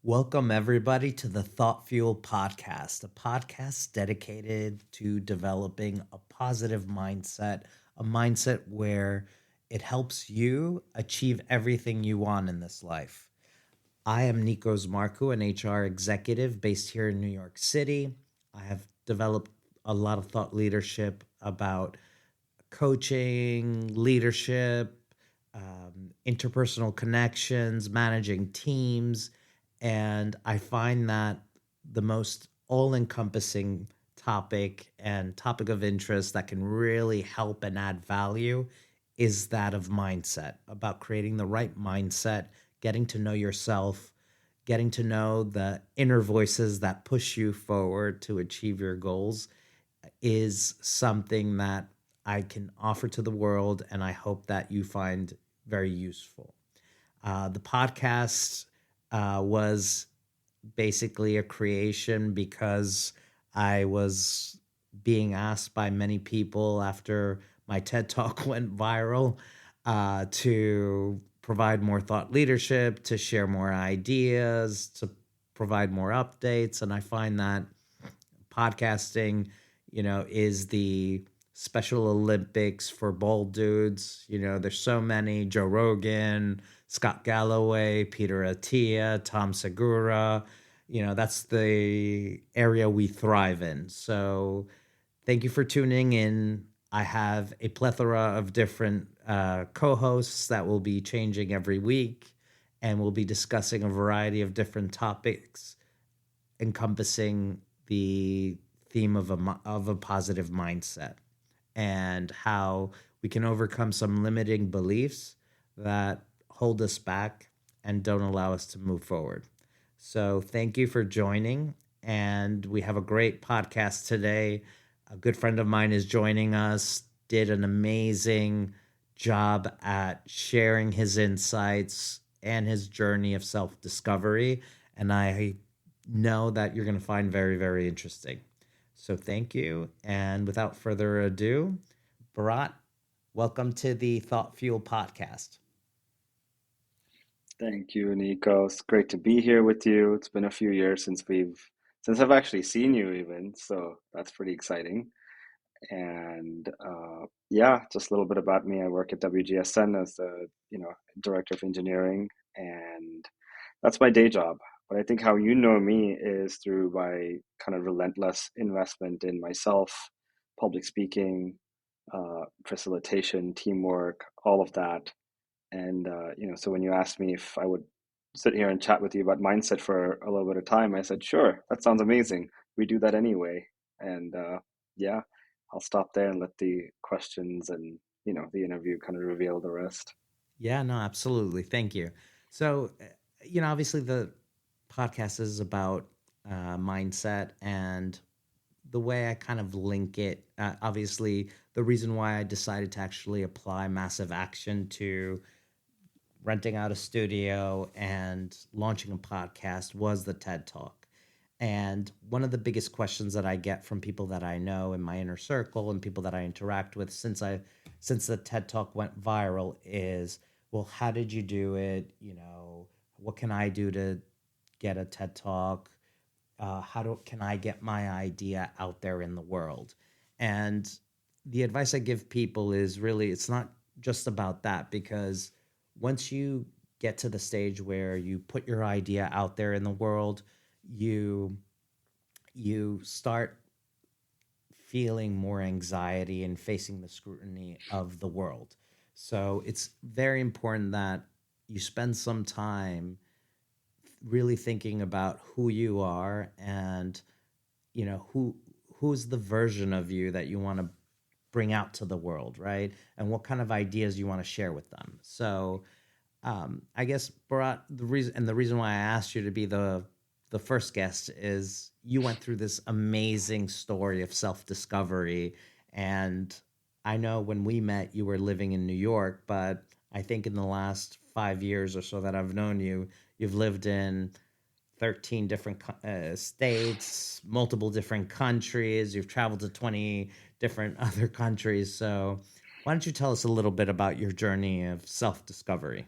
Welcome, everybody, to the Thought Fuel podcast, a podcast dedicated to developing a positive mindset, a mindset where it helps you achieve everything you want in this life. I am Nicos Marcou, an HR executive based here in New York City. I have developed a lot of thought leadership about coaching, leadership, interpersonal connections, managing teams. And I find that the most all encompassing topic of interest that can really help and add value is that of mindset, about creating the right mindset, getting to know yourself, getting to know the inner voices that push you forward to achieve your goals is something that I can offer to the world, and I hope that you find very useful. The podcast was basically a creation because I was being asked by many people after my TED Talk went viral to provide more thought leadership, to share more ideas, to provide more updates. And I find that podcasting, is the Special Olympics for bald dudes. There's so many: Joe Rogan, Scott Galloway, Peter Attia, Tom Segura. That's the area we thrive in. So thank you for tuning in. I have a plethora of different co-hosts that will be changing every week, and we'll be discussing a variety of different topics encompassing the theme of a positive mindset and how we can overcome some limiting beliefs that hold us back and don't allow us to move forward. So thank you for joining. And we have a great podcast today. A good friend of mine is joining us, did an amazing job at sharing his insights and his journey of self-discovery. And I know that you're going to find very, very interesting. So thank you. And without further ado, Bharat, welcome to the Thought Fuel podcast. Thank you, Nicos. Great to be here with you. It's been a few years since I've actually seen you even, so that's pretty exciting. And yeah, just a little bit about me. I work at WGSN as the, director of engineering, and that's my day job. But I think how you know me is through my kind of relentless investment in myself, public speaking, facilitation, teamwork, all of that. And so when you asked me if I would sit here and chat with you about mindset for a little bit of time, I said, sure, that sounds amazing. We do that anyway. And yeah, I'll stop there and let the questions and the interview kind of reveal the rest. Yeah, no, absolutely. Thank you. So, obviously the podcast is about mindset, and the way I kind of link it, obviously, the reason why I decided to actually apply massive action to renting out a studio and launching a podcast was the TED Talk. And one of the biggest questions that I get from people that I know in my inner circle and people that I interact with since the TED Talk went viral is, well, how did you do it? What can I do to get a TED Talk? Can I get my idea out there in the world? And the advice I give people is really, it's not just about that, because once you get to the stage where you put your idea out there in the world, you you start feeling more anxiety and facing the scrutiny of the world. So it's very important that you spend some time really thinking about who you are, and who's the version of you that you want to bring out to the world, right? And what kind of ideas you want to share with them. So I guess, Bharat, the reason why I asked you to be the first guest is you went through this amazing story of self discovery, and I know when we met you were living in New York, but I think in the last 5 years or so that I've known you, you've lived in 13 different states, multiple different countries. You've traveled to 20 different other countries. So why don't you tell us a little bit about your journey of self discovery?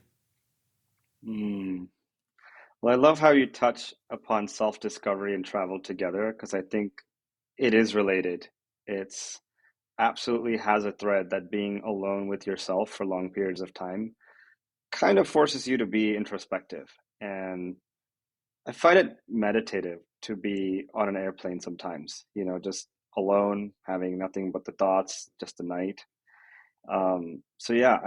Mm. Well, I love how you touch upon self-discovery and travel together because I think it is related. It's absolutely has a thread that being alone with yourself for long periods of time kind of forces you to be introspective. And I find it meditative to be on an airplane sometimes, just alone, having nothing but the thoughts, just the night. So yeah,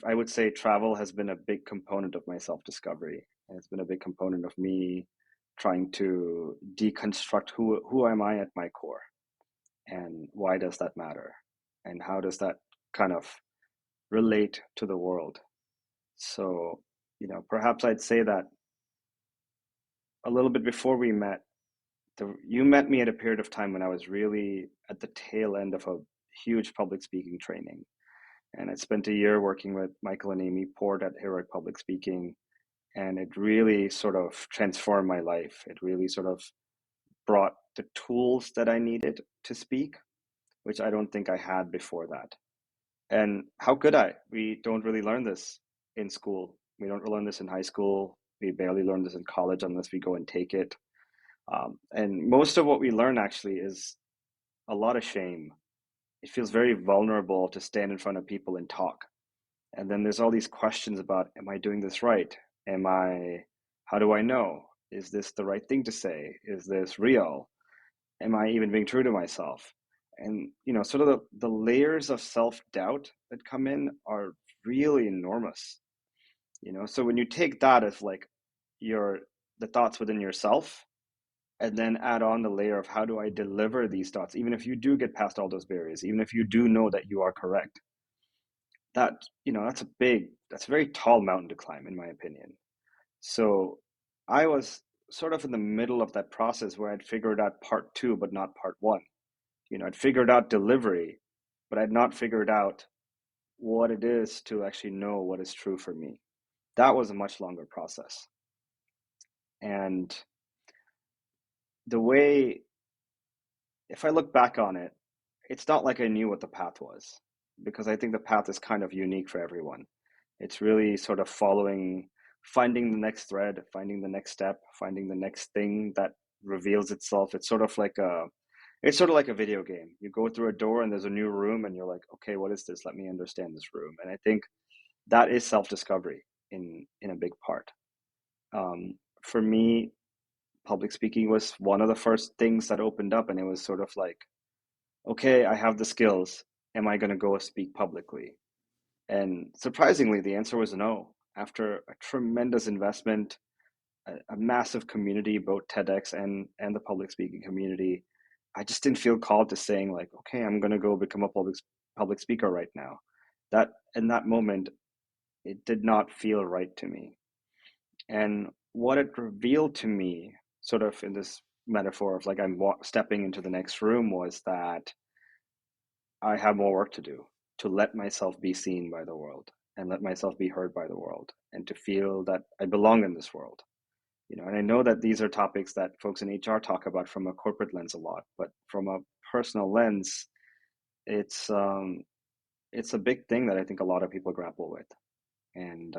I would say travel has been a big component of my self-discovery. And it's been a big component of me trying to deconstruct who am I at my core and why does that matter? And how does that kind of relate to the world? So, perhaps I'd say that a little bit before we met, you met me at a period of time when I was really at the tail end of a huge public speaking training. And I spent a year working with Michael and Amy Port at Heroic Public Speaking. And it really sort of transformed my life. It really sort of brought the tools that I needed to speak, which I don't think I had before that. And how could I? We don't really learn this in school. We don't learn this in high school. We barely learn this in college unless we go and take it. And most of what we learn actually is a lot of shame. It feels very vulnerable to stand in front of people and talk. And then there's all these questions about, am I doing this right? How do I know? Is this the right thing to say? Is this real? Am I even being true to myself? And, sort of the layers of self-doubt that come in are really enormous, So when you take that as like the thoughts within yourself, and then add on the layer of how do I deliver these thoughts, even if you do get past all those barriers, even if you do know that you are correct, that, that's a very tall mountain to climb, in my opinion. So I was sort of in the middle of that process where I'd figured out part two, but not part one. I'd figured out delivery, but I'd not figured out what it is to actually know what is true for me. That was a much longer process. And the way, if I look back on it, it's not like I knew what the path was, because I think the path is kind of unique for everyone. It's really sort of finding the next thread, finding the next step, finding the next thing that reveals itself. It's sort of like a video game. You go through a door and there's a new room and you're like, okay, what is this? Let me understand this room. And I think that is self-discovery in a big part. For me, public speaking was one of the first things that opened up, and it was sort of like, okay, I have the skills. Am I going to go speak publicly? And surprisingly, the answer was no. After a tremendous investment, a massive community, both TEDx and the public speaking community, I just didn't feel called to saying like, okay, I'm going to go become a public speaker right now. That in that moment, it did not feel right to me. And what it revealed to me, sort of in this metaphor of like stepping into the next room, was that I have more work to do to let myself be seen by the world and let myself be heard by the world and to feel that I belong in this world. And I know that these are topics that folks in HR talk about from a corporate lens a lot, but from a personal lens, it's it's a big thing that I think a lot of people grapple with. And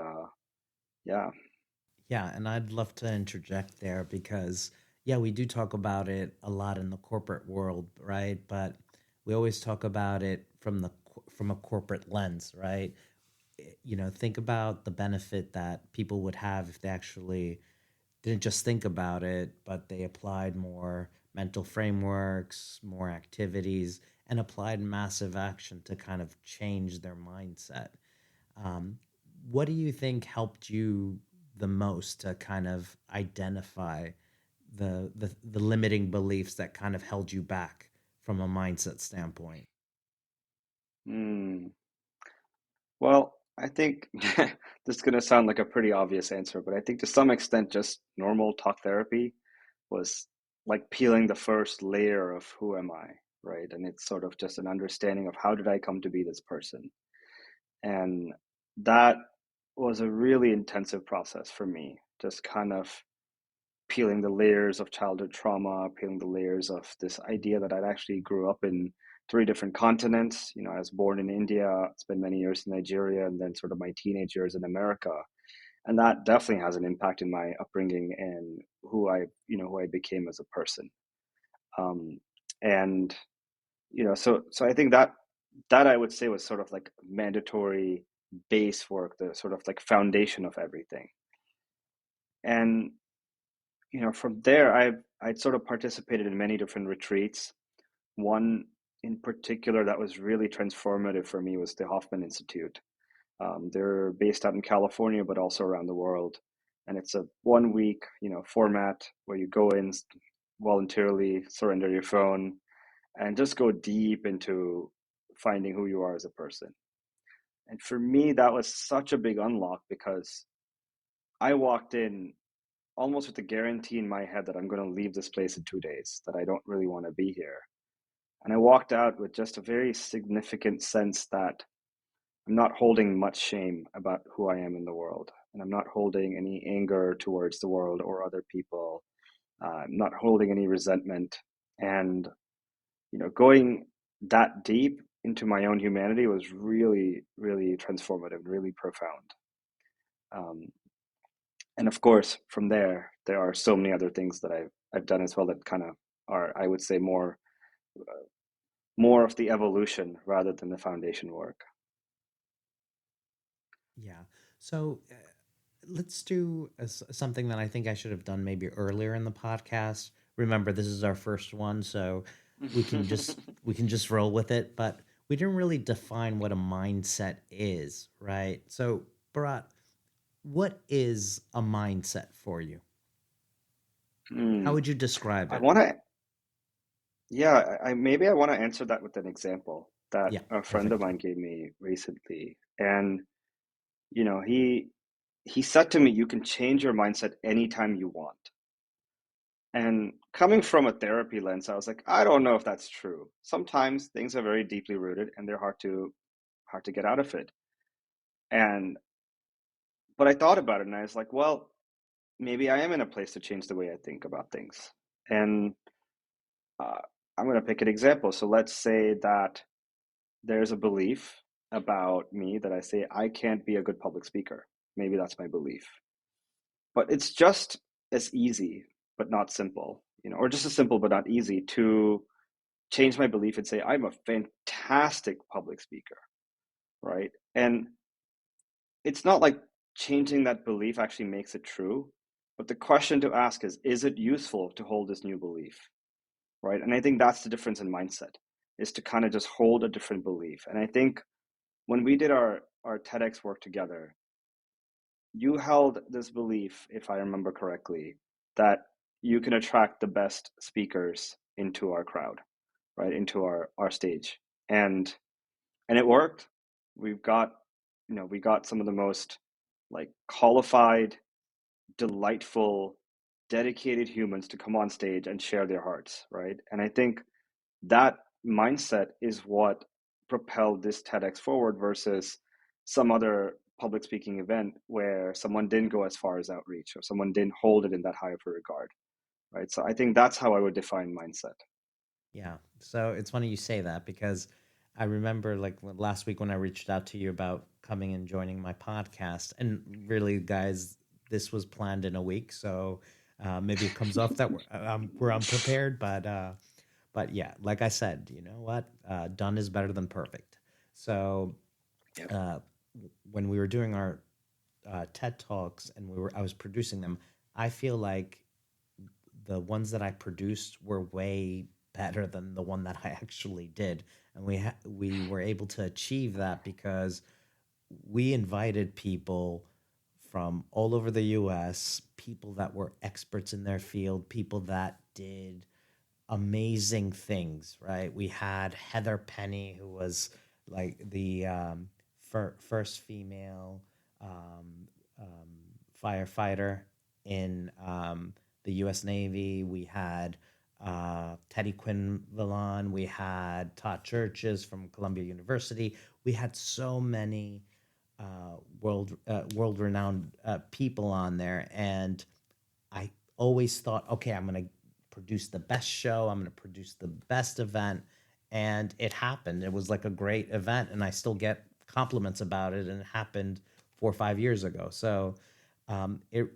yeah. Yeah, and I'd love to interject there because, yeah, we do talk about it a lot in the corporate world, right? But we always talk about it from a corporate lens, right? Think about the benefit that people would have if they actually didn't just think about it, but they applied more mental frameworks, more activities, and applied massive action to kind of change their mindset. Um, what do you think helped you the most to kind of identify the limiting beliefs that kind of held you back from a mindset standpoint? Hmm. Well, I think this is going to sound like a pretty obvious answer, but I think to some extent, just normal talk therapy was like peeling the first layer of who am I, right? And it's sort of just an understanding of how did I come to be this person. And that was a really intensive process for me, just kind of peeling the layers of childhood trauma, peeling the layers of this idea that I'd actually grew up in three different continents. I was born in India, spent many years in Nigeria, and then sort of my teenage years in America. And that definitely has an impact in my upbringing and who I became as a person. Um, and so I think that I would say was sort of like mandatory base work, the sort of like foundation of everything. And from there, I'd sort of participated in many different retreats. One in particular that was really transformative for me was the Hoffman Institute. They're based out in California, but also around the world. And it's a 1 week, format where you go in voluntarily, surrender your phone, and just go deep into finding who you are as a person. And for me, that was such a big unlock because I walked in almost with a guarantee in my head that I'm going to leave this place in 2 days, that I don't really want to be here. And I walked out with just a very significant sense that I'm not holding much shame about who I am in the world. And I'm not holding any anger towards the world or other people. I'm not holding any resentment. And, going that deep into my own humanity was really, really transformative, really profound. Um, and of course, from there are so many other things that I've done as well that kind of are, I would say, more of the evolution rather than the foundation work. Yeah. So let's do something that I think I should have done maybe earlier in the podcast. Remember, this is our first one, so we can just we can just roll with it. But we didn't really define what a mindset is, right? So, Bharat, what is a mindset for you? How Hmm. would you describe I it? want to, yeah, I maybe I want to answer that with an example that Yeah, a friend of perfect. mine gave me recently. And, he said to me, you can change your mindset anytime you want. And coming from a therapy lens, I was like, I don't know if that's true. Sometimes things are very deeply rooted and they're hard to get out of it. And but I thought about it and I was like, well, maybe I am in a place to change the way I think about things. And uh, I'm going to pick an example. So let's say that there's a belief about me that I say I can't be a good public speaker. Maybe that's my belief. But it's just as easy, but not simple, or just as simple, but not easy to change my belief and say, I'm a fantastic public speaker, right? And it's not like changing that belief actually makes it true. But the question to ask is it useful to hold this new belief, right? And I think that's the difference in mindset, is to kind of just hold a different belief. And I think when we did our TEDx work together, you held this belief, if I remember correctly, that you can attract the best speakers into our crowd, right, into our stage, and it worked. We've got, we got some of the most like qualified, delightful, dedicated humans to come on stage and share their hearts, right? And I think that mindset is what propelled this TEDx forward versus some other public speaking event where someone didn't go as far as outreach or someone didn't hold it in that high of a regard, right? So I think that's how I would define mindset. Yeah. So it's funny you say that because I remember like last week when I reached out to you about coming and joining my podcast. And really, guys, this was planned in a week. So maybe it comes off that we're unprepared. But yeah, like I said, you know what? Done is better than perfect. So Yep. uh, when we were doing our TED Talks and I was producing them, I feel like the ones that I produced were way better than the one that I actually did, and we were able to achieve that because we invited people from all over the U.S., people that were experts in their field, people that did amazing things. Right? We had Heather Penny, who was like the first female um, um, firefighter in the U.S. Navy. We had Teddy Quinvilon. We had Todd Churches from Columbia University. We had so many world renowned people on there, and I always thought, okay, I'm going to produce the best show. I'm going to produce the best event. And it happened. It was like a great event. And I still get compliments about it. And it happened 4 or 5 years ago. So It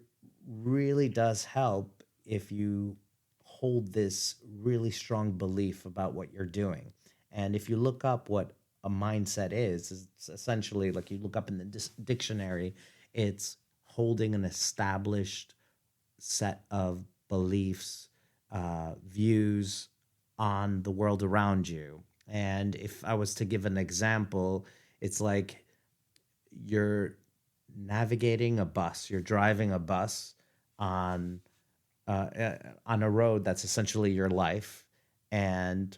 really does help if you hold this really strong belief about what you're doing. And if you look up what a mindset is, it's essentially like you look up in the dictionary, it's holding an established set of beliefs, views on the world around you. And if I was to give an example, it's like you're navigating a bus, you're driving a bus on on a road that's essentially your life, and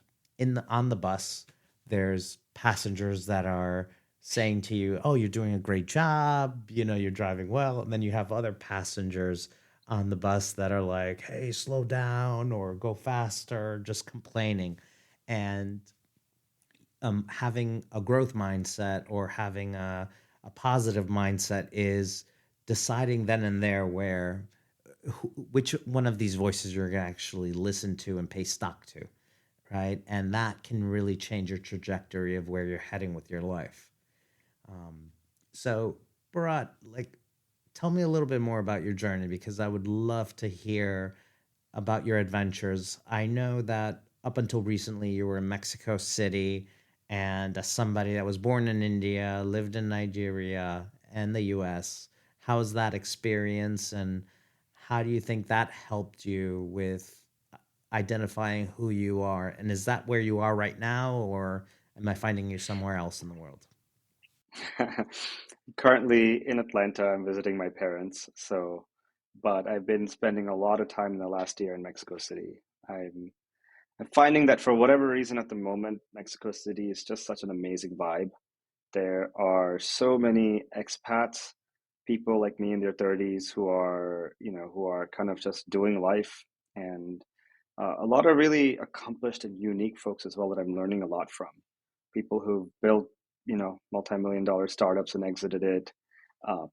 on the bus, there's passengers that are saying to you, "Oh, you're doing a great job. You know, you're driving well." And then you have other passengers on the bus that are like, "Hey, slow down or go faster," just complaining. And having a growth mindset or having a positive mindset is deciding then and there which one of these voices you're going to actually listen to and pay stock to, right? And that can really change your trajectory of where you're heading with your life. Um, so, Bharat, like, tell me a little bit more about your journey because I would love to hear about your adventures. I know that up until recently you were in Mexico City, and as somebody that was born in India, lived in Nigeria and the US, how's that experience and how do you think that helped you with identifying who you are? And is that where you are right now, or am I finding you somewhere else in the world? Currently in Atlanta, I'm visiting my parents, so but I've been spending a lot of time in the last year in Mexico City. I'm finding that for whatever reason at the moment, Mexico City is just such an amazing vibe. There are so many expats, people like me in their 30s who are, who are kind of just doing life, and a lot of really accomplished and unique folks as well that I'm learning a lot from. People who've built, multi-million dollar startups and exited it.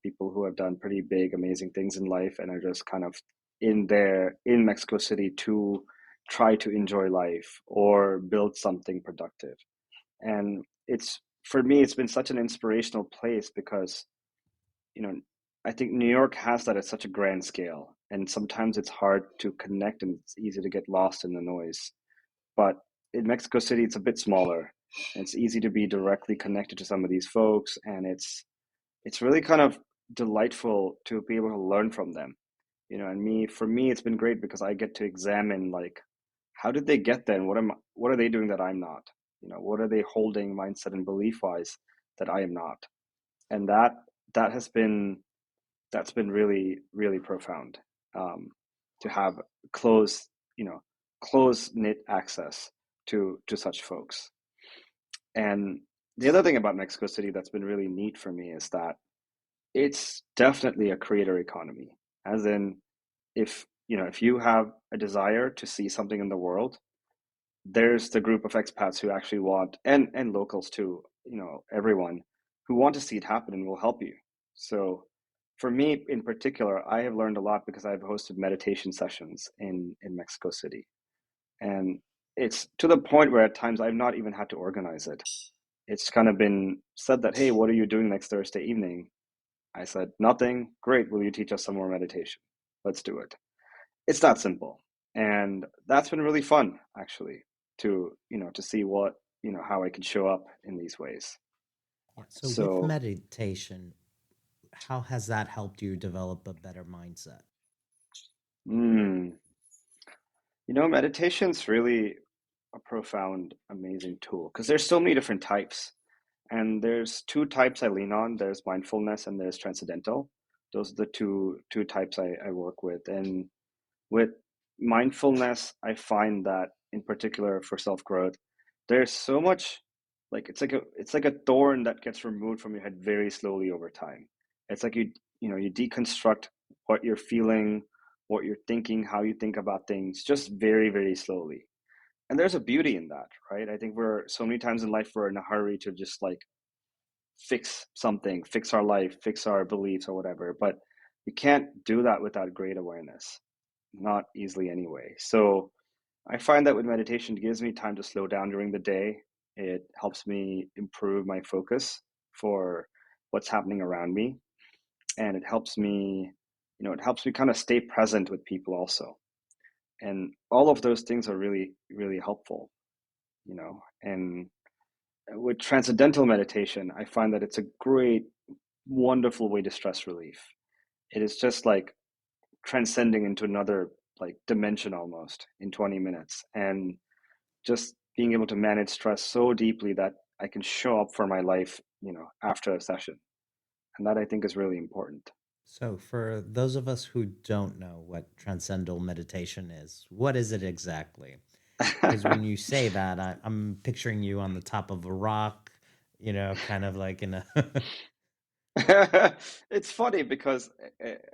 People who have done pretty big, amazing things in life and are just kind of in Mexico City to try to enjoy life or build something productive. And it's for me, it's been such an inspirational place because, you know, I think New York has that at such a grand scale, and sometimes it's hard to connect and it's easy to get lost in the noise. But in Mexico City, it's a bit smaller. And it's easy to be directly connected to some of these folks, and it's really kind of delightful to be able to learn from them. And for me, it's been great because I get to examine like how did they get there, and what are they doing that I'm not? What are they holding mindset and belief wise that I am not? And that has been that's been really, really profound, to have close, close knit access to such folks. And the other thing about Mexico City that's been really neat for me is that it's definitely a creator economy. As in, if you have a desire to see something in the world, there's the group of expats who actually want, and locals too, everyone who want to see it happen and will help you. So for me in particular, I have learned a lot because I've hosted meditation sessions in Mexico City, and it's to the point where at times I've not even had to organize it. It's kind of been said that, hey, what are you doing next Thursday evening? I said, nothing. Great, will you teach us some more meditation? Let's do it. It's that simple. And that's been really fun, actually, to see how I can show up in these ways. Yeah. So with So, meditation, how has that helped you develop a better mindset? mm, meditation's really a profound, amazing tool because there's so many different types. And there's two types I lean on. There's mindfulness and there's transcendental. Those are the two types I work with. And with mindfulness, I find that in particular for self-growth, there's so much, like it's like a thorn that gets removed from your head very slowly over time. It's like you deconstruct what you're feeling, what you're thinking, how you think about things, just very, very slowly. And there's a beauty in that, right? I think we're so many times in life we're in a hurry to just like fix something, fix our life, fix our beliefs or whatever, but you can't do that without great awareness, not easily anyway. So I find that with meditation, it gives me time to slow down during the day. It helps me improve my focus for what's happening around me. And it helps me. it helps me kind of stay present with people also. And all of those things are really, really helpful, And with transcendental meditation, I find that it's a great, wonderful way to stress relief. It is just like transcending into another like dimension almost in 20 minutes, and just being able to manage stress so deeply that I can show up for my life, after a session. And that I think is really important. So, for those of us who don't know what transcendental meditation is, what is it exactly? Because when you say that, I'm picturing you on the top of a rock, kind of like in a. It's funny because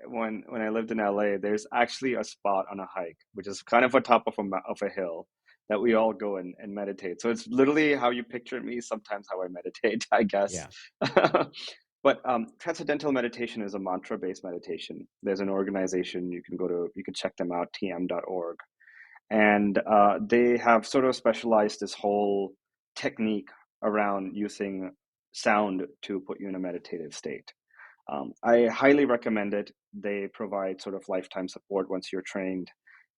when I lived in LA, there's actually a spot on a hike, which is kind of on top of a hill that we all go and meditate. So it's literally how you picture me, sometimes how I meditate, I guess. Yeah. But transcendental meditation is a mantra-based meditation. There's an organization you can check them out, tm.org, and they have sort of specialized this whole technique around using sound to put you in a meditative state. I highly recommend it. They provide sort of lifetime support once you're trained,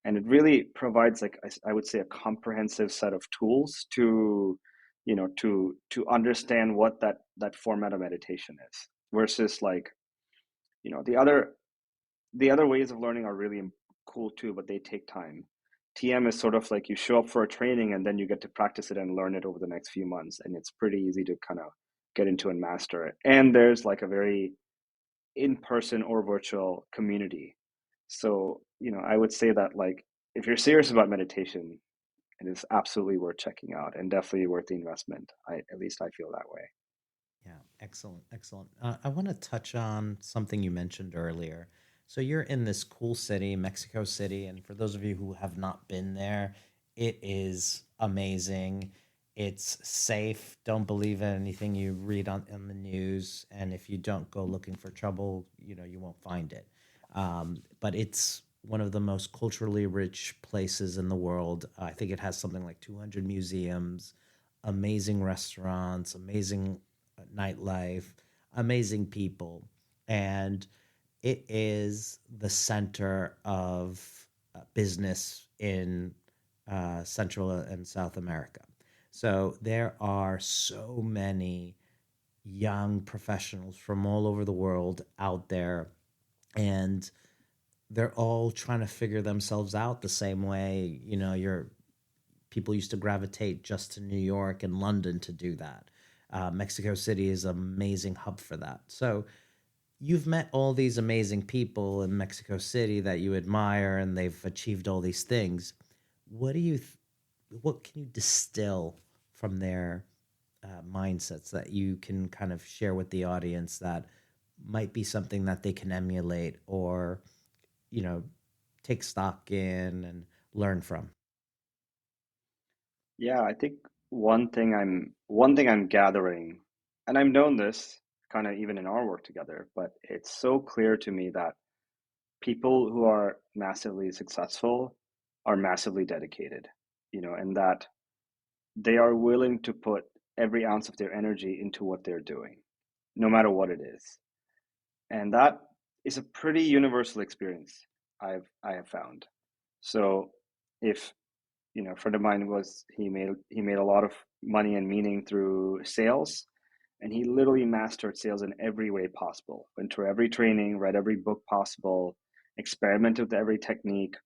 and it really provides, like I would say, a comprehensive set of tools to, to understand what that format of meditation is, versus like, you know, the other the other ways of learning are really cool too, but they take time. TM is sort of like you show up for a training and then you get to practice it and learn it over the next few months, and it's pretty easy to kind of get into and master it. And there's like a very in-person or virtual community. So, I would say that, like, if you're serious about meditation, it is absolutely worth checking out and definitely worth the investment. At least I feel that way. Yeah, excellent, excellent. I want to touch on something you mentioned earlier. So you're in this cool city, Mexico City, and for those of you who have not been there, it is amazing. It's safe. Don't believe anything you read on the news, and if you don't go looking for trouble, you won't find it. But it's one of the most culturally rich places in the world. I think it has something like 200 museums, amazing restaurants, amazing nightlife, amazing people, and it is the center of business in Central and South America. So there are so many young professionals from all over the world out there, and they're all trying to figure themselves out the same way. Your people used to gravitate just to New York and London to do that. Mexico City is an amazing hub for that. So you've met all these amazing people in Mexico City that you admire, and they've achieved all these things. What do you, what can you distill from their mindsets that you can kind of share with the audience that might be something that they can emulate or, you know, take stock in and learn from? Yeah, I think one thing I'm gathering, and I've known this kind of even in our work together, but it's so clear to me that people who are massively successful are massively dedicated, and that they are willing to put every ounce of their energy into what they're doing, no matter what it is. And that is a pretty universal experience I have found. So if, a friend of mine, was he made a lot of money and meaning through sales, and he literally mastered sales in every way possible. Went through every training, read every book possible, experimented with every technique,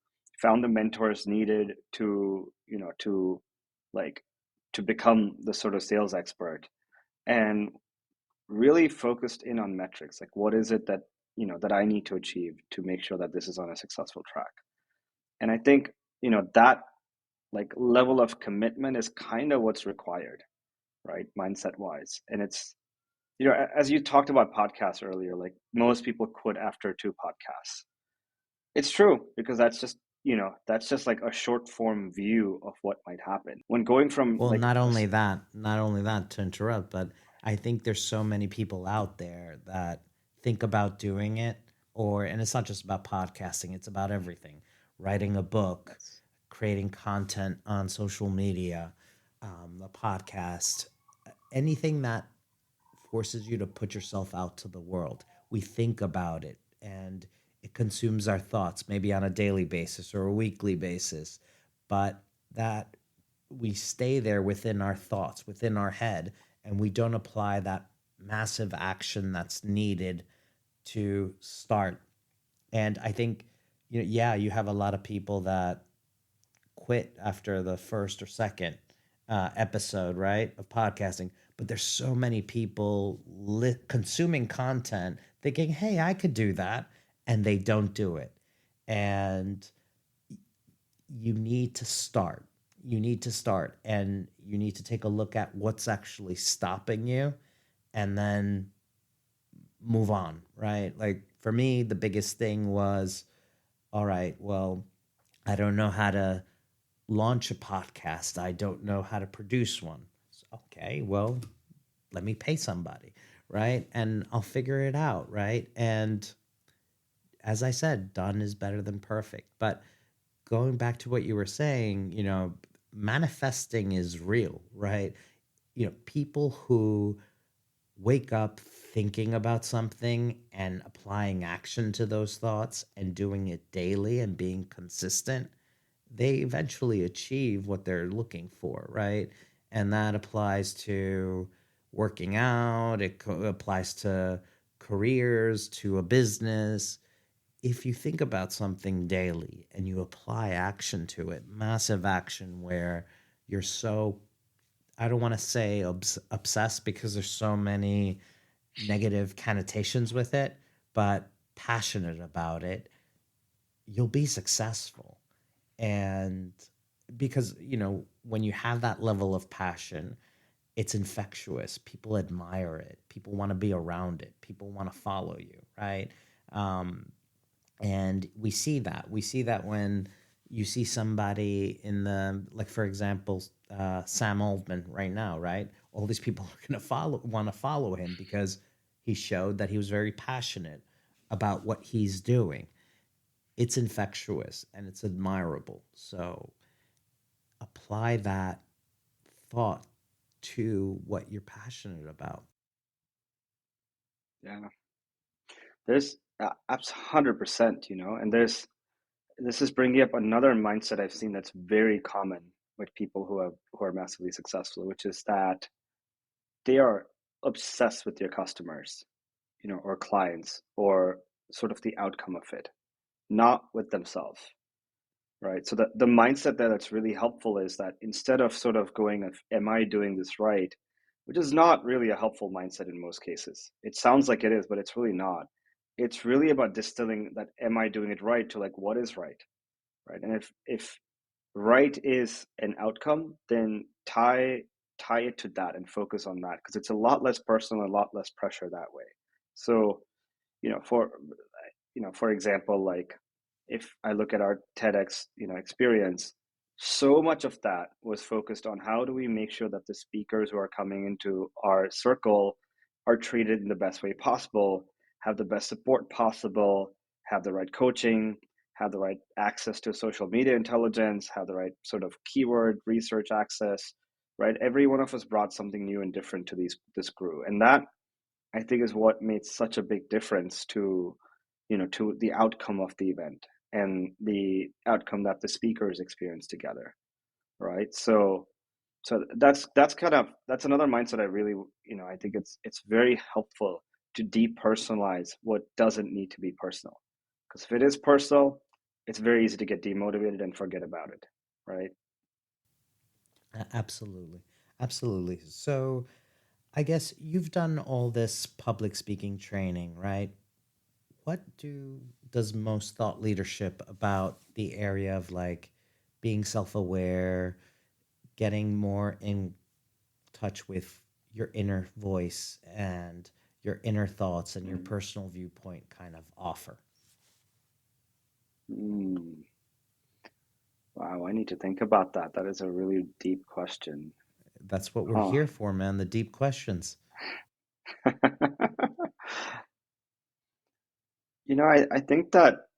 found the mentors needed to, like to become the sort of sales expert, and really focused in on metrics. Like, what is it that I need to achieve to make sure that this is on a successful track? And I think, that like level of commitment is kind of what's required, right? Mindset wise. And it's, as you talked about podcasts earlier, like most people quit after two podcasts. It's true, because that's just like a short form view of what might happen when going from Well, like not only that to interrupt, but I think there's so many people out there that think about doing it, and it's not just about podcasting, it's about everything. Writing a book, yes. creating content on social media, a podcast, anything that forces you to put yourself out to the world. We think about it, and It consumes our thoughts, maybe on a daily basis or a weekly basis, but that we stay there within our thoughts, within our head, and we don't apply that massive action that's needed to start. And I think, yeah, you have a lot of people that quit after the first or second episode, right, of podcasting. But there's so many people consuming content thinking, hey, I could do that. And they don't do it. And you need to start. You need to start. And you need to take a look at what's actually stopping you and then move on, right? Like for me, the biggest thing was, all right, well, I don't know how to launch a podcast. I don't know how to produce one. Okay, well, let me pay somebody, right? And I'll figure it out, right? And as I said, done is better than perfect. But going back to what you were saying, manifesting is real, right? People who wake up thinking about something and applying action to those thoughts and doing it daily and being consistent, they eventually achieve what they're looking for, right? And that applies to working out, applies to careers, to a business. If you think about something daily and you apply action to it, massive action where you're so, I don't want to say obsessed because there's so many negative connotations with it, but passionate about it, you'll be successful. And because, when you have that level of passion, it's infectious. People admire it. People want to be around it. People want to follow you, right? Um, and we see that when you see somebody in the, like, for example, Sam Altman right now, right? All these people are going to want to follow him because he showed that he was very passionate about what he's doing. It's infectious and it's admirable. So apply that thought to what you're passionate about. Yeah, there's 100%, and this is bringing up another mindset I've seen that's very common with people who are massively successful, which is that they are obsessed with their customers, or clients, or sort of the outcome of it, not with themselves, right? So the mindset there that's really helpful is that instead of sort of going of, am I doing this right? Which is not really a helpful mindset in most cases. It sounds like it is, but it's really not. It's really about distilling that, am I doing it right, to like, what is right? Right. And if right is an outcome, then tie it to that and focus on that, because it's a lot less personal, a lot less pressure that way. So, you know, for for example, like if I look at our TEDx, experience, so much of that was focused on how do we make sure that the speakers who are coming into our circle are treated in the best way possible, have the best support possible, have the right coaching, have the right access to social media intelligence, have the right sort of keyword research access, right? Every one of us brought something new and different to this crew. And that, I think, is what made such a big difference to, to the outcome of the event and the outcome that the speakers experience together, right? So that's another mindset I really, I think it's very helpful to depersonalize what doesn't need to be personal. Because if it is personal, it's very easy to get demotivated and forget about it, right? Absolutely. Absolutely. So I guess you've done all this public speaking training, right? What does most thought leadership about the area of like being self-aware, getting more in touch with your inner voice and your inner thoughts and your Mm. personal viewpoint kind of offer? Mm. Wow, I need to think about that. That is a really deep question. That's what we're Huh. here for, man, the deep questions. I think that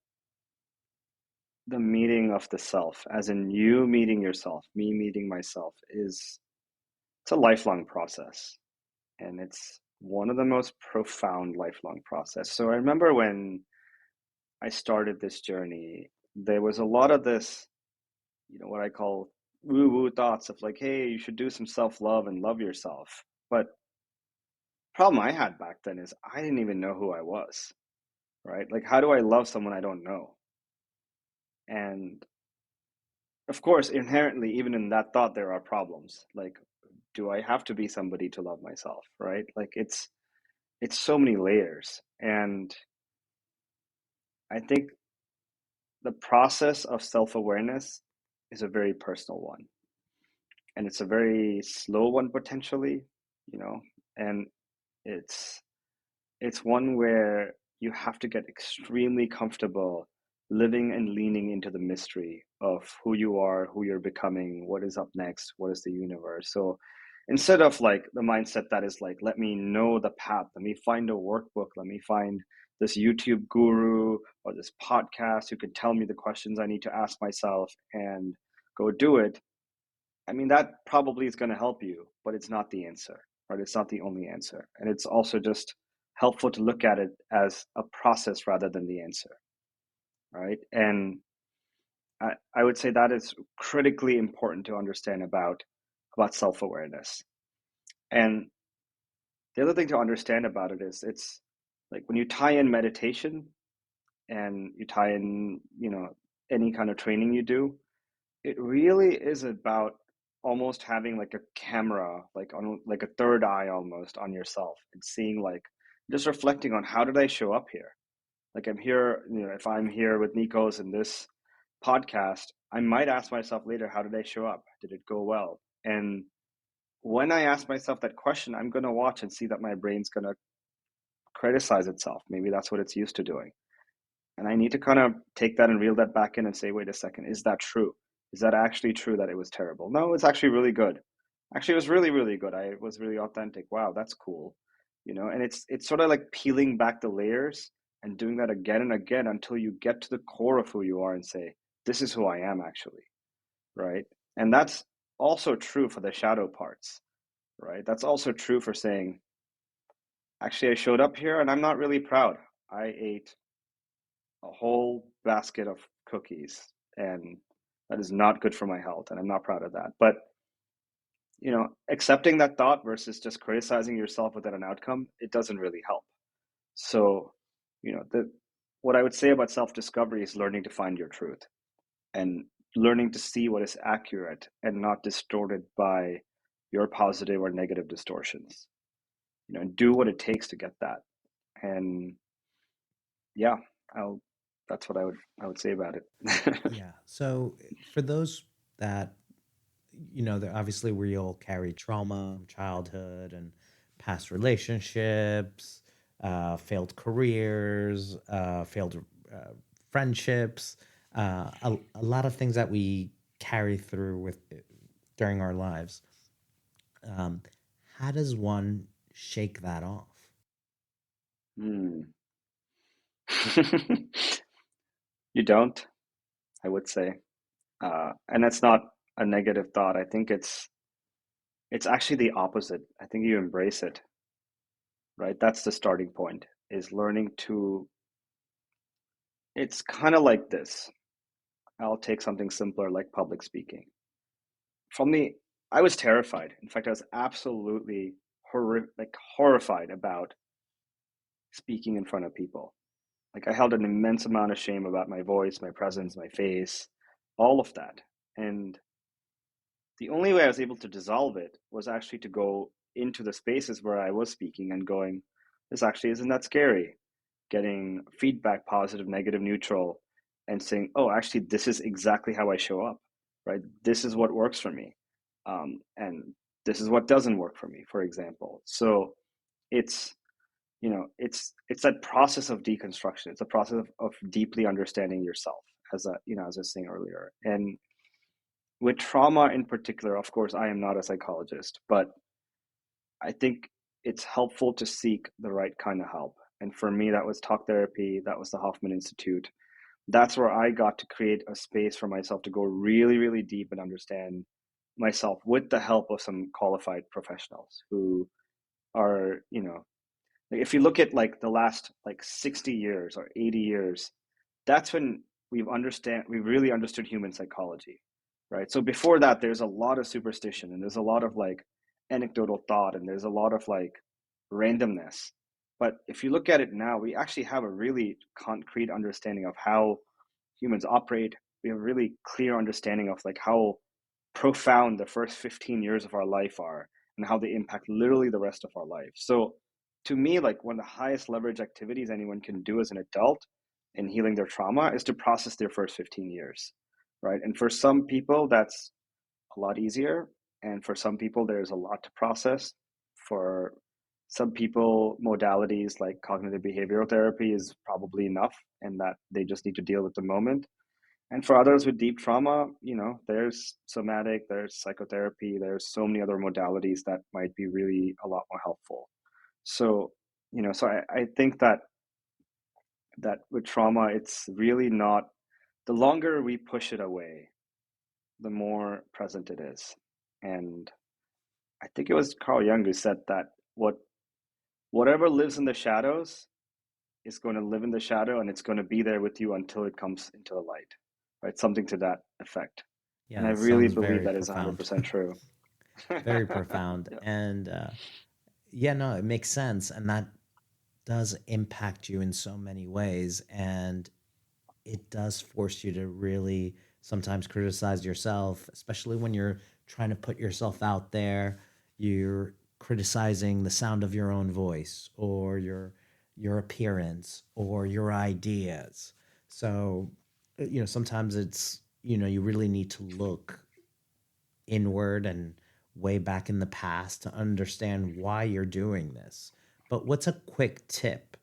the meeting of the self, as in you meeting yourself, me meeting myself, it's a lifelong process. And it's one of the most profound lifelong process. So I remember when I started this journey, there was a lot of this, what I call woo woo thoughts of like, hey, you should do some self love and love yourself. But problem I had back then is I didn't even know who I was, right? Like, how do I love someone I don't know? And of course, inherently, even in that thought, there are problems. Like, do I have to be somebody to love myself, right? Like, it's so many layers. And I think the process of self-awareness is a very personal one, and it's a very slow one potentially, you know, and it's it's one where you have to get extremely comfortable living and leaning into the mystery of who you are, who you're becoming, what is up next, what is the universe. So instead of like the mindset that is like, let me know the path, let me find a workbook, let me find this YouTube guru or this podcast who could tell me the questions I need to ask myself and go do it. I mean, that probably is going to help you, but it's not the answer, right? It's not the only answer. And it's also just helpful to look at it as a process rather than the answer, right? And I would say that is critically important to understand about self-awareness. And the other thing to understand about it is it's like when you tie in meditation and you tie in, any kind of training you do, it really is about almost having like a camera, like on like a third eye almost on yourself and seeing like just reflecting on how did I show up here? Like I'm here, if I'm here with Nikos in this podcast, I might ask myself later, how did I show up? Did it go well? And when I ask myself that question, I'm going to watch and see that my brain's going to criticize itself. Maybe that's what it's used to doing. And I need to kind of take that and reel that back in and say, wait a second, is that true? Is that actually true that it was terrible? No, it's actually really good. Actually, it was really, really good. I was really authentic. Wow, that's cool. And it's sort of like peeling back the layers and doing that again and again until you get to the core of who you are and say, this is who I am actually, right? And that's also true for the shadow parts, right? That's also true for saying, actually, I showed up here and I'm not really proud. I ate a whole basket of cookies, and that is not good for my health, and I'm not proud of that. But accepting that thought versus just criticizing yourself without an outcome, it doesn't really help. So the what I would say about self-discovery is learning to find your truth and learning to see what is accurate and not distorted by your positive or negative distortions, and do what it takes to get that. And yeah, I'll that's what I would say about it. Yeah. So for those that, that obviously we all carry trauma from childhood and past relationships, failed careers, failed friendships, a lot of things that we carry through with during our lives. Um, how does one shake that off? Hmm. You don't, I would say, and that's not a negative thought. I think it's actually the opposite. I think you embrace it, right? That's the starting point, is learning to. It's kind of like this. I'll take something simpler like public speaking. For me, I was terrified. In fact, I was absolutely horrified about speaking in front of people. Like I held an immense amount of shame about my voice, my presence, my face, all of that. And the only way I was able to dissolve it was actually to go into the spaces where I was speaking and going, this actually isn't that scary. Getting feedback, positive, negative, neutral, and saying, oh, actually, this is exactly how I show up, right? This is what works for me. And this is what doesn't work for me, for example. So it's, it's that process of deconstruction. It's a process of deeply understanding yourself, as I was saying earlier. And with trauma in particular, of course, I am not a psychologist, but I think it's helpful to seek the right kind of help. And for me, that was talk therapy, that was the Hoffman Institute. That's where I got to create a space for myself to go really, really deep and understand myself with the help of some qualified professionals who are, like if you look at like the last like 60 years or 80 years, that's when we really understood human psychology, right? So before that, there's a lot of superstition and there's a lot of like anecdotal thought and there's a lot of like randomness. But if you look at it now, we actually have a really concrete understanding of how humans operate. We have a really clear understanding of like how profound the first 15 years of our life are and how they impact literally the rest of our life. So to me, like one of the highest leverage activities anyone can do as an adult in healing their trauma is to process their first 15 years, right? And for some people, that's a lot easier. And for some people, there's a lot to process. For some people, modalities like cognitive behavioral therapy is probably enough and that they just need to deal with the moment. And for others with deep trauma, there's somatic, there's psychotherapy, there's so many other modalities that might be really a lot more helpful. So, I think that with trauma, it's really not, the longer we push it away, the more present it is. And I think it was Carl Jung who said that whatever lives in the shadows is going to live in the shadow and it's going to be there with you until it comes into the light, right? Something to that effect. And Yeah, I it really sounds believe very that is profound. 100% true. Very profound. Yeah. And yeah, no, it makes sense. And that does impact you in so many ways. And it does force you to really sometimes criticize yourself, especially when you're trying to put yourself out there. You're criticizing the sound of your own voice or your appearance or your ideas. So, sometimes it's, you really need to look inward and way back in the past to understand why you're doing this. But what's a quick tip?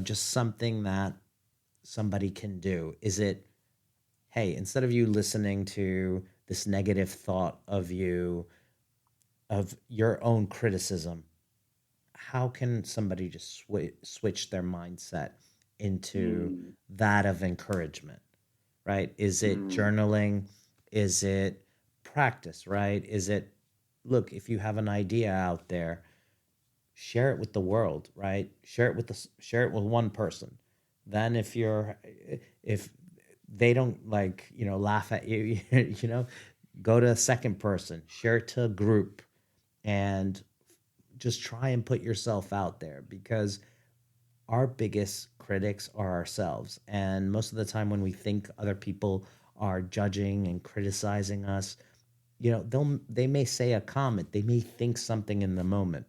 Just something that somebody can do. Is it, hey, instead of you listening to this negative thought of you, of your own criticism, how can somebody just switch their mindset into Mm, that of encouragement, right? Is it mm, journaling? Is it practice, right? Is it, look, if you have an idea out there, share it with the world, right? Share it with one person. Then if they don't like, laugh at you, go to a second person, share it to a group, and just try and put yourself out there, because our biggest critics are ourselves. And most of the time when we think other people are judging and criticizing us, they may say a comment, they may think something in the moment.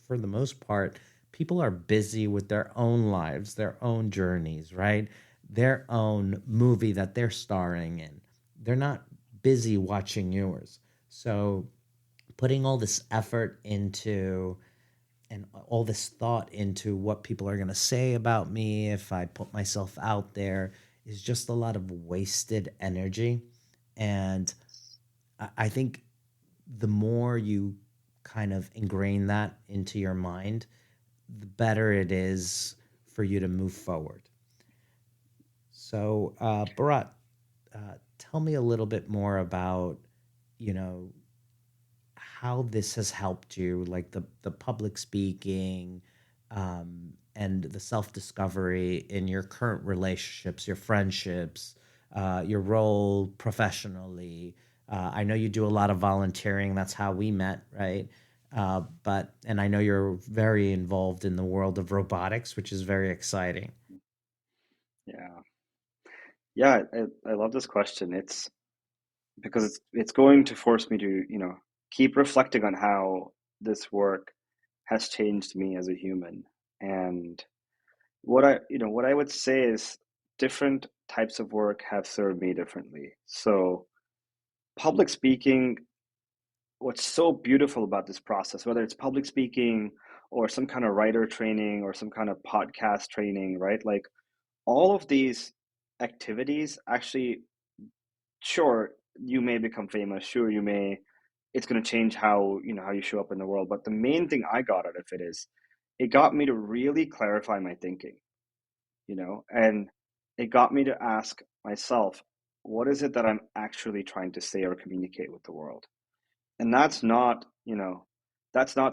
For the most part, people are busy with their own lives, their own journeys, right? Their own movie that they're starring in. They're not busy watching yours. So putting all this effort into and all this thought into what people are going to say about me if I put myself out there is just a lot of wasted energy. And I think the more you kind of ingrain that into your mind, the better it is for you to move forward. So, Bharat, tell me a little bit more about, you know, how this has helped you, like the public speaking, and the self discovery in your current relationships, your friendships, your role professionally. I know you do a lot of volunteering. That's how we met, right? And I know you're very involved in the world of robotics, which is very exciting. yeah. Yeah, I love this question. It's because it's going to force me to, keep reflecting on how this work has changed me as a human. And what I would say is different types of work have served me differently. So public speaking, what's so beautiful about this process, whether it's public speaking or some kind of writer training or some kind of podcast training, right? Like all of these activities actually, sure, you may become famous, sure, it's going to change how you show up in the world. But the main thing I got out of it is it got me to really clarify my thinking, and it got me to ask myself, what is it that I'm actually trying to say or communicate with the world? And that's not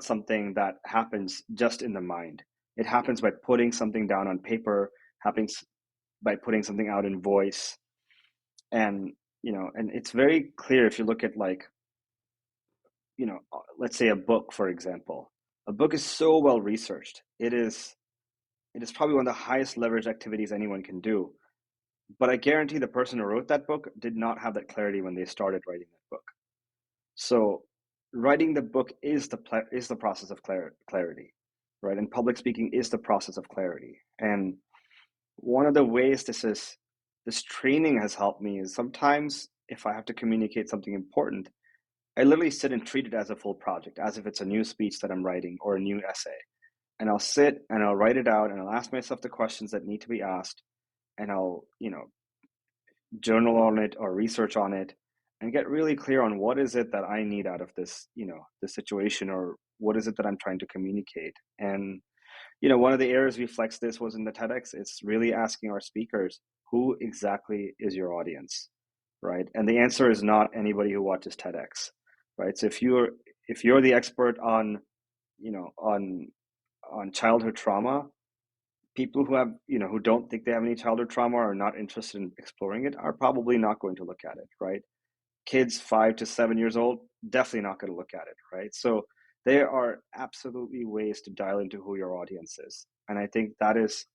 something that happens just in the mind. It happens by putting something down on paper, happens by putting something out in voice. And and it's very clear if you look at, like, let's say a book, for example. A book is so well researched. It is probably one of the highest leverage activities anyone can do. But I guarantee the person who wrote that book did not have that clarity when they started writing that book. So writing the book is the process of clarity, right? And public speaking is the process of clarity. And one of the ways this training has helped me is sometimes if I have to communicate something important, I literally sit and treat it as a full project, as if it's a new speech that I'm writing or a new essay. And I'll sit and I'll write it out and I'll ask myself the questions that need to be asked, and I'll, journal on it or research on it, and get really clear on what is it that I need out of this situation, or what is it that I'm trying to communicate. And one of the areas we flexed this was in the TEDx. It's really asking our speakers, who exactly is your audience, right? And the answer is not anybody who watches TEDx, right? So if you're the expert on you know on childhood trauma, people who don't think they have any childhood trauma or are not interested in exploring it are probably not going to look at it, right? Kids 5 to 7 years old, definitely not going to look at it, right? So there are absolutely ways to dial into who your audience is. And I think that is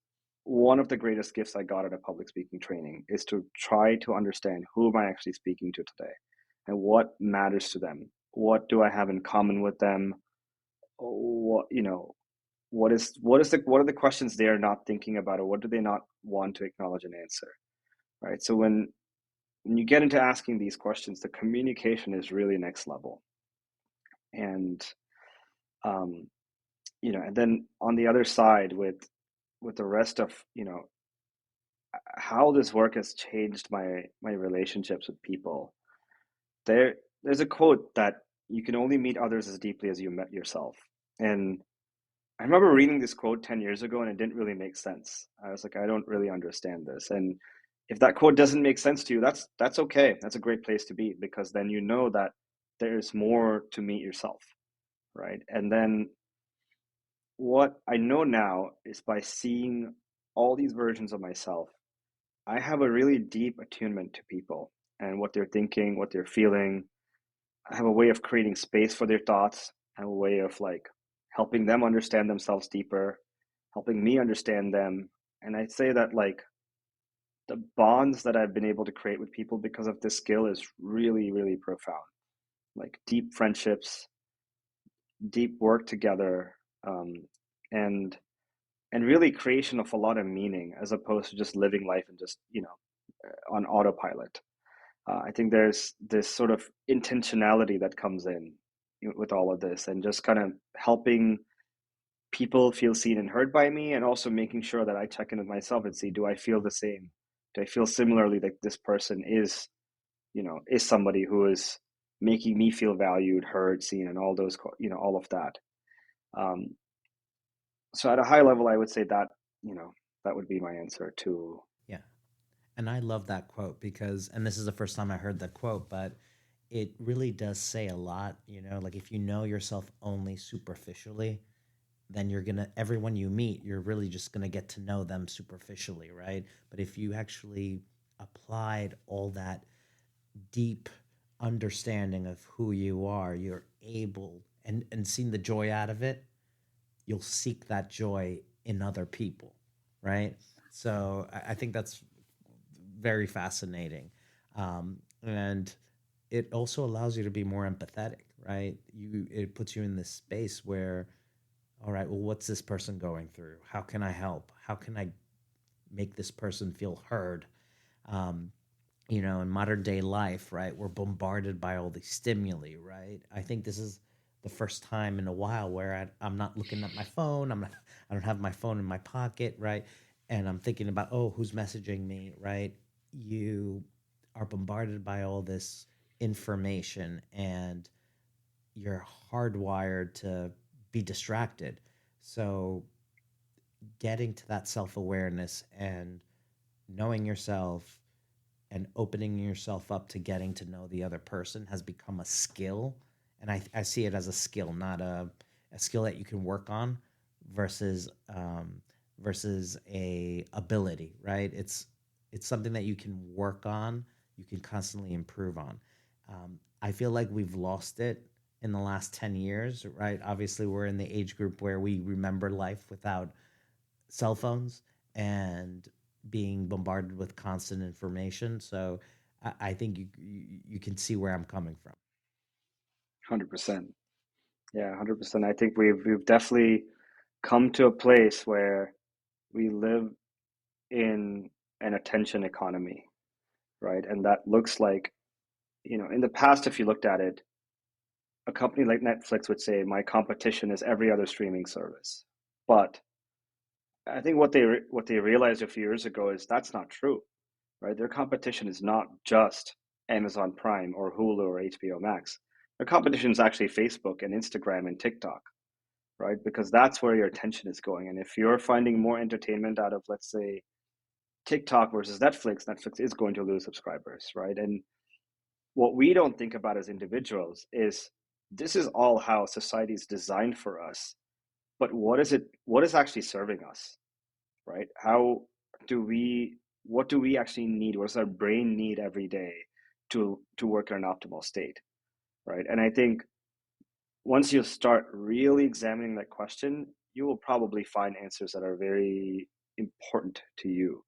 one of the greatest gifts I got at a public speaking training, is to try to understand who am I actually speaking to today and what matters to them. What do I have in common with them? What are the questions they're not thinking about, or what do they not want to acknowledge and answer, right? So when you get into asking these questions, the communication is really next level. And um, and then on the other side, with the rest of how this work has changed my relationships with people. There's a quote that you can only meet others as deeply as you met yourself. And I remember reading this quote 10 years ago, and it didn't really make sense. I was like, I don't really understand this. And if that quote doesn't make sense to you, that's okay. That's a great place to be, because then you know that there's more to meet yourself, right? And then what I know now is, by seeing all these versions of myself, I have a really deep attunement to people and what they're thinking, what they're feeling. I have a way of creating space for their thoughts. I have a way of, like, helping them understand themselves deeper, helping me understand them. And I'd say that, like, the bonds that I've been able to create with people because of this skill is really, really profound. Like deep friendships, deep work together, um, and really creation of a lot of meaning, as opposed to just living life and just on autopilot. I think there's this sort of intentionality that comes in with all of this, and just kind of helping people feel seen and heard by me, and also making sure that I check in with myself and see, do I feel the same? Do I feel similarly that this person is somebody who is making me feel valued, heard, seen, and all those, all of that. Um, so at a high level, I would say that, that would be my answer to. Yeah. And I love that quote because, and this is the first time I heard that quote, but it really does say a lot. Like if you know yourself only superficially, then you're going to, everyone you meet, you're really just going to get to know them superficially, right? But if you actually applied all that deep understanding of who you are, you're able, and seen the joy out of it, you'll seek that joy in other people, right? So I think that's very fascinating. And it also allows you to be more empathetic, right? It puts you in this space where, all right, well, what's this person going through? How can I help? How can I make this person feel heard? Um, in modern day life, right, we're bombarded by all these stimuli, right? I think this is the first time in a while where I'm not looking at my phone. I don't have my phone in my pocket, right? And I'm thinking about, oh, who's messaging me, right? You are bombarded by all this information, and you're hardwired to be distracted. So getting to that self-awareness and knowing yourself and opening yourself up to getting to know the other person has become a skill. And I see it as a skill, not a skill that you can work on versus versus a ability, right? It's something that you can work on, you can constantly improve on. I feel like we've lost it in the last 10 years, right? Obviously, we're in the age group where we remember life without cell phones and being bombarded with constant information. So I think you can see where I'm coming from. 100%. Yeah, 100%. I think we've definitely come to a place where we live in an attention economy, right? And that looks like, in the past, if you looked at it, a company like Netflix would say, my competition is every other streaming service. But I think what they realized a few years ago is that's not true, right? Their competition is not just Amazon Prime or Hulu or HBO Max. Their competition is actually Facebook and Instagram and TikTok, right? Because that's where your attention is going. And if you're finding more entertainment out of, let's say, TikTok versus Netflix, Netflix is going to lose subscribers, right? And what we don't think about as individuals is this is all how society is designed for us. But what is actually serving us, right? Do we, what do we actually need? What does our brain need every day to work in an optimal state, right? And I think once you start really examining that question, you will probably find answers that are very important to you.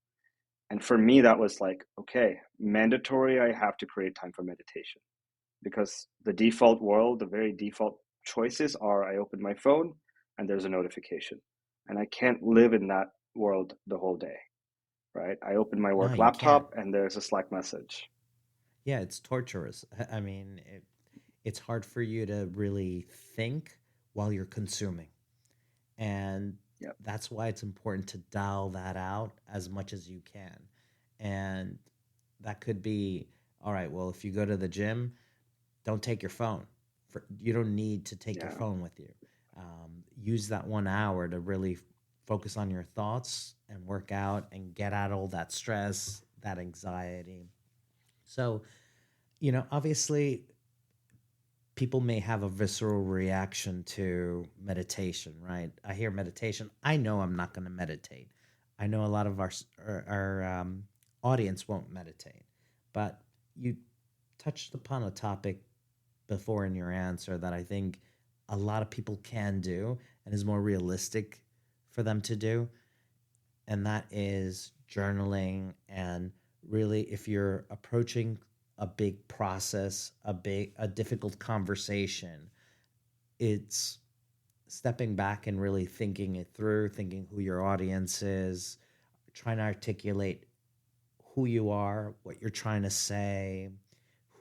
And for me, that was like, okay, mandatory, I have to create time for meditation because the default world, the very default choices are I open my phone and there's a notification. And I can't live in that world the whole day, right? I open my No, work you can't. laptop and there's a Slack message. Yeah, it's torturous. I mean, it's hard for you to really think while you're consuming. And Yep. that's why it's important to dial that out as much as you can. And that could be, all right, well, if you go to the gym, don't take your phone. You don't need to take your Yeah. phone with you. Use that 1 hour to really focus on your thoughts and work out and get out all that stress, that anxiety. So, obviously, people may have a visceral reaction to meditation, right? I hear meditation. I know I'm not going to meditate. I know a lot of our audience won't meditate, but you touched upon a topic before in your answer that I think a lot of people can do and is more realistic for them to do, and that is journaling. And really, if you're approaching a big process, a difficult conversation, it's stepping back and really thinking it through, thinking who your audience is, trying to articulate who you are, what you're trying to say,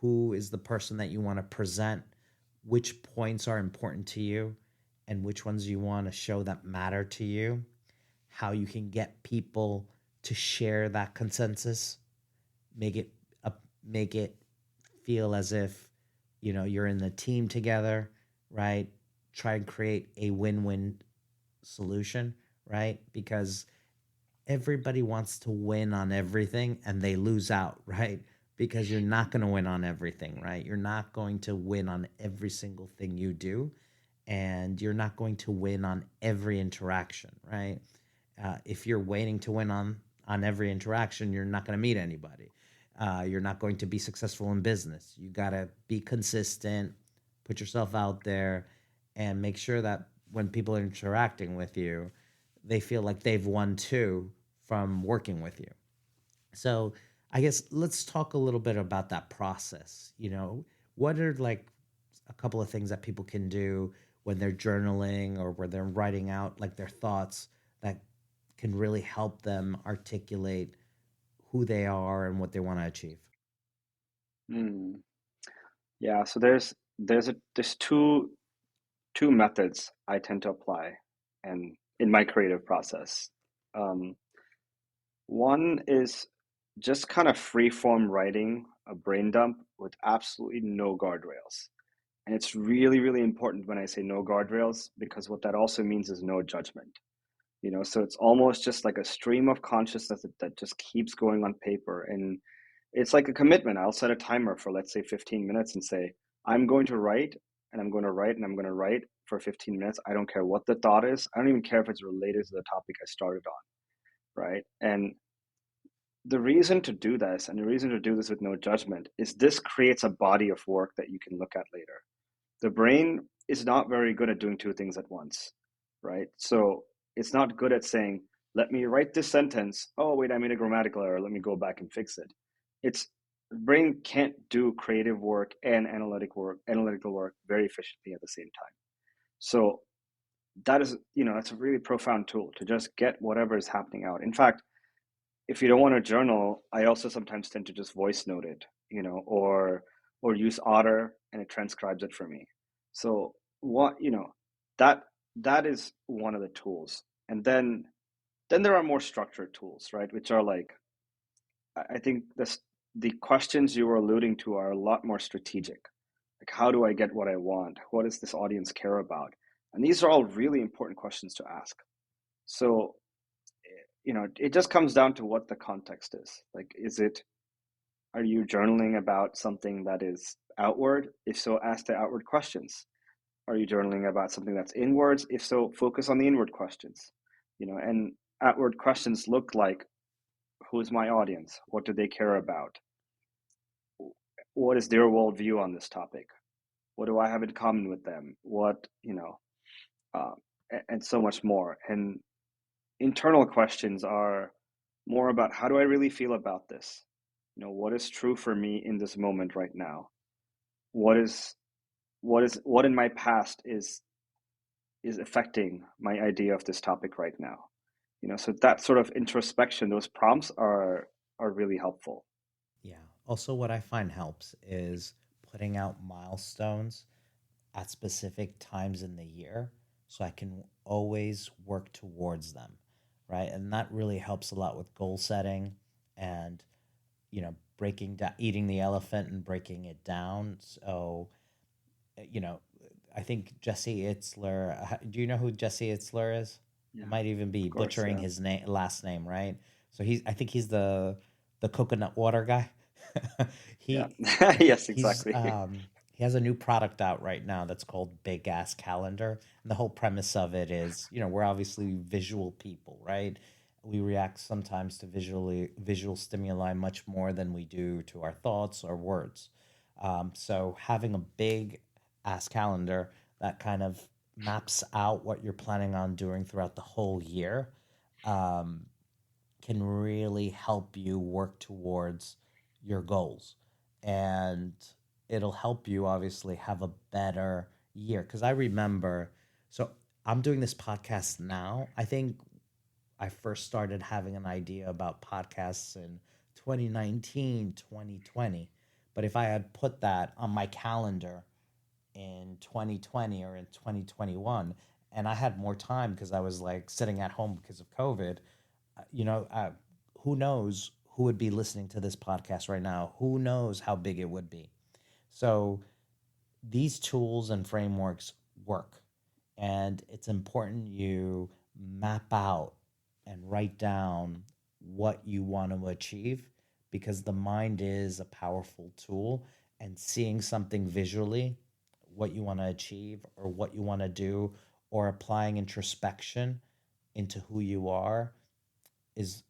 who is the person that you want to present, which points are important to you, and which ones you want to show that matter to you, how you can get people to share that consensus, make it make it feel as if you're in the team together, right? Try and create a win-win solution, right? Because everybody wants to win on everything and they lose out, right? Because you're not going to win on everything, right? You're not going to win on every single thing you do, and you're not going to win on every interaction, right? If you're waiting to win on every interaction, you're not going to meet anybody. You're not going to be successful in business. You got to be consistent, put yourself out there, and make sure that when people are interacting with you, they feel like they've won too from working with you. So I guess let's talk a little bit about that process. What are like a couple of things that people can do when they're journaling or when they're writing out like their thoughts that can really help them articulate who they are and what they want to achieve? Mm. Yeah. So there's two methods I tend to apply and in my creative process. Um, One is just kind of free form writing a brain dump with absolutely no guardrails. And it's really, really important when I say no guardrails, because what that also means is no judgment. So it's almost just like a stream of consciousness that just keeps going on paper. And it's like a commitment. I'll set a timer for, let's say, 15 minutes and say, I'm going to write and I'm going to write and I'm going to write for 15 minutes. I don't care what the thought is. I don't even care if it's related to the topic I started on. Right. And the reason to do this, and the reason to do this with no judgment, is this creates a body of work that you can look at later. The brain is not very good at doing two things at once, right? So it's not good at saying, let me write this sentence. Oh, wait, I made a grammatical error. Let me go back and fix it. It's the brain can't do creative work and analytical work very efficiently at the same time. So that is, that's a really profound tool to just get whatever is happening out. In fact, if you don't want to journal, I also sometimes tend to just voice note it, or use Otter and it transcribes it for me. So that that is one of the tools. And then there are more structured tools, right? Which are like, I think the questions you were alluding to are a lot more strategic. Like, how do I get what I want? What does this audience care about? And these are all really important questions to ask. So, it just comes down to what the context is. Like, are you journaling about something that is outward? If so, ask the outward questions. Are you journaling about something that's inwards? If so, focus on the inward questions. And outward questions look like, who's my audience? What do they care about? What is their worldview on this topic? What do I have in common with them? Uh, and so much more. And internal questions are more about, how do I really feel about this? What is true for me in this moment right now? What in my past is affecting my idea of this topic right now? So that sort of introspection, those prompts are really helpful. Yeah. Also, what I find helps is putting out milestones at specific times in the year so I can always work towards them, right? And that really helps a lot with goal setting and, breaking down, eating the elephant and breaking it down. So, you know, I think Jesse Itzler, do you know who Jesse Itzler is? I Yeah, might even of be course. butchering Yeah. his last name, right? So I think he's the coconut water guy. Yeah. he Yes, he's exactly. he has a new product out right now that's called Big Ass Calendar. And the whole premise of it is, we're obviously visual people, right? We react sometimes to visual stimuli much more than we do to our thoughts or words. So having a big ass calendar that kind of maps out what you're planning on doing throughout the whole year um, can really help you work towards your goals. And it'll help you obviously have a better year. Because I remember, so I'm doing this podcast now. I think I first started having an idea about podcasts in 2019, 2020. But if I had put that on my calendar in 2020 or in 2021, and I had more time because I was like sitting at home because of COVID, you know, uh, who knows who would be listening to this podcast right now? Who knows how big it would be? So these tools and frameworks work, and it's important you map out and write down what you want to achieve because the mind is a powerful tool, and seeing something visually, what you want to achieve or what you want to do, or applying introspection into who you are is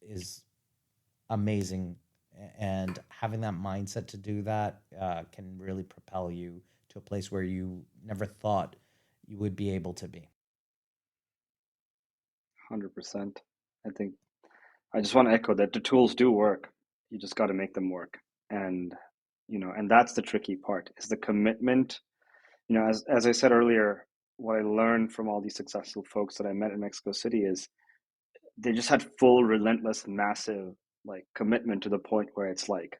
amazing, and having that mindset to do that can really propel you to a place where you never thought you would be able to be. 100%. I think I just want to echo that the tools do work. You just got to make them work. And, and that's the tricky part, is the commitment. As I said earlier, what I learned from all these successful folks that I met in Mexico City is they just had full, relentless, massive like commitment to the point where it's like,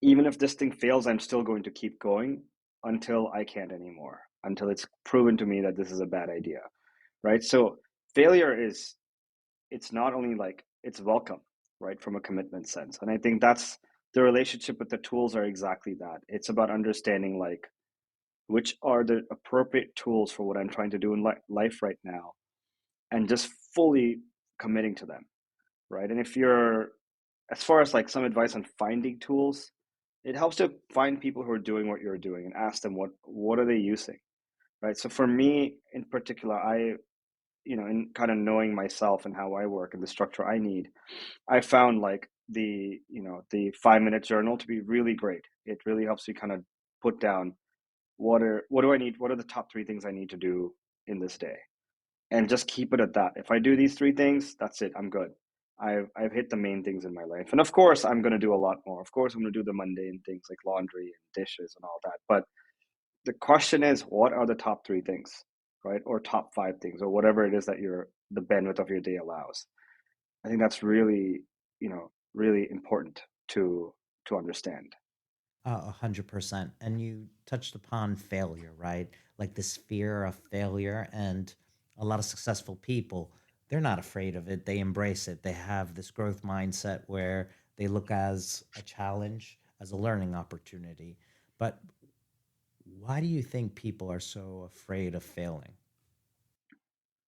even if this thing fails, I'm still going to keep going until I can't anymore, until it's proven to me that this is a bad idea. Right. So failure it's not only like it's welcome, right, from a commitment sense. And I think that's the relationship with the tools are exactly that. It's about understanding like which are the appropriate tools for what I'm trying to do in life right now, and just fully committing to them, right? And if you're, as far as like some advice on finding tools, it helps to find people who are doing what you're doing and ask them what are they using, right? So for me in particular, in kind of knowing myself and how I work and the structure I need, I found like the 5 minute journal to be really great. It really helps you kind of put down what do I need, what are the top three things I need to do in this day, and just keep it at that. If I do these three things, that's it. I'm good. I've hit the main things in my life, and of course, I'm going to do a lot more. Of course, I'm going to do the mundane things like laundry and dishes and all that. But the question is, what are the top three things, right? Or top five things, or whatever it is that the bandwidth of your day allows. I think that's really, really important to understand. 100%. And you touched upon failure, right? Like this fear of failure. And a lot of successful people, they're not afraid of it. They embrace it. They have this growth mindset where they look as a challenge, as a learning opportunity. But why do you think people are so afraid of failing?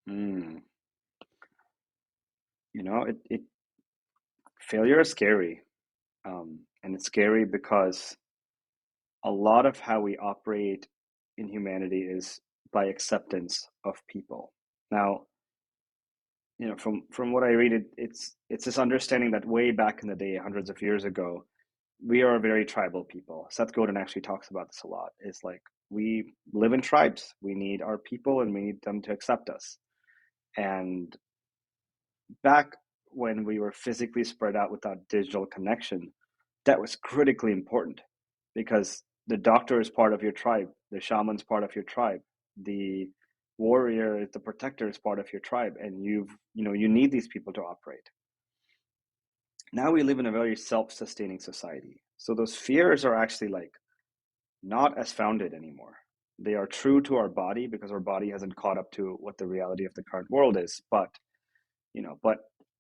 Mm. It failure is scary, and it's scary because a lot of how we operate in humanity is by acceptance of people. Now, from what I read, it's this understanding that way back in the day, hundreds of years ago, we are a very tribal people. Seth Godin actually talks about this a lot. It's like we live in tribes. We need our people, and we need them to accept us. And back when we were physically spread out without digital connection, that was critically important because the doctor is part of your tribe, the shaman's part of your tribe, the warrior, the protector is part of your tribe, and you need these people to operate. Now we live in a very self-sustaining society. So those fears are actually like not as founded anymore. They are true to our body because our body hasn't caught up to what the reality of the current world is. But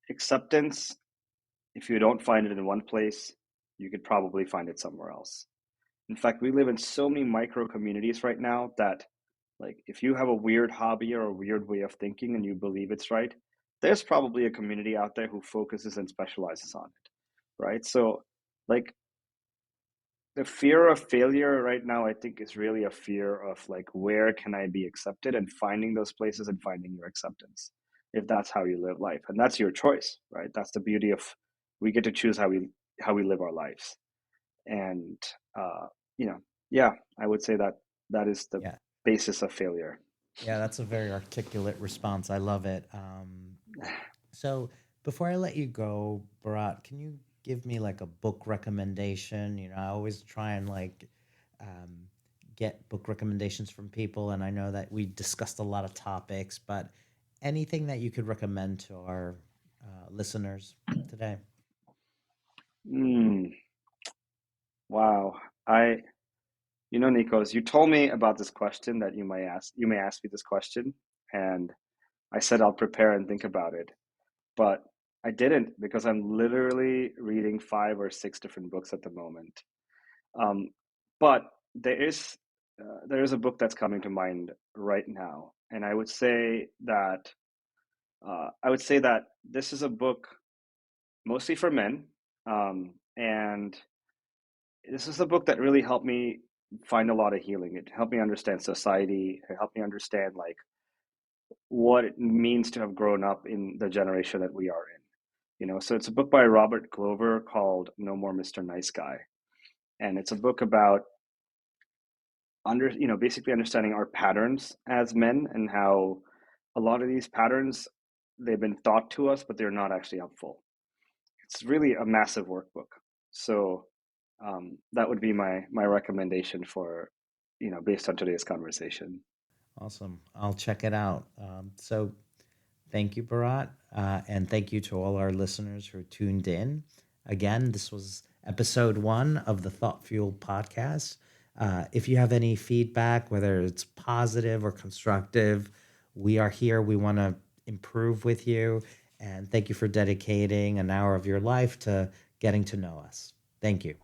acceptance, if you don't find it in one place, you could probably find it somewhere else. In fact, we live in so many micro communities right now that, like, if you have a weird hobby or a weird way of thinking and you believe it's right, there's probably a community out there who focuses and specializes on it, right? So, like, the fear of failure right now, I think, is really a fear of like, where can I be accepted, and finding those places and finding your acceptance, if that's how you live life, and that's your choice, right? That's the beauty of we get to choose how we live our lives, and uh, you know, yeah, I would say that that is the Yeah. basis of failure. Yeah, that's a very articulate response. I love it. So before I let you go, Bharat, can you give me like a book recommendation? I always try and like um, get book recommendations from people, and I know that we discussed a lot of topics, but anything that you could recommend to our listeners today? Mm, wow. I Nikos, you told me about this question that you may ask me this question, and I said I'll prepare and think about it, but I didn't because I'm literally reading five or six different books at the moment. Um, but there is a book that's coming to mind right now, and I would say that this is a book mostly for men, and this is a book that really helped me find a lot of healing. It helped me understand society. It helped me understand like what it means to have grown up in the generation that we are in. So it's a book by Robert Glover called No More Mr. Nice Guy. And it's a book about basically understanding our patterns as men, and how a lot of these patterns, they've been taught to us, but they're not actually helpful. It's really a massive workbook. So that would be my recommendation for, based on today's conversation. Awesome. I'll check it out. So thank you, Bharat. And thank you to all our listeners who tuned in. Again, this was episode 1 of the Thought Fuel podcast. If you have any feedback, whether it's positive or constructive, we are here. We want to improve with you. And thank you for dedicating an hour of your life to getting to know us. Thank you.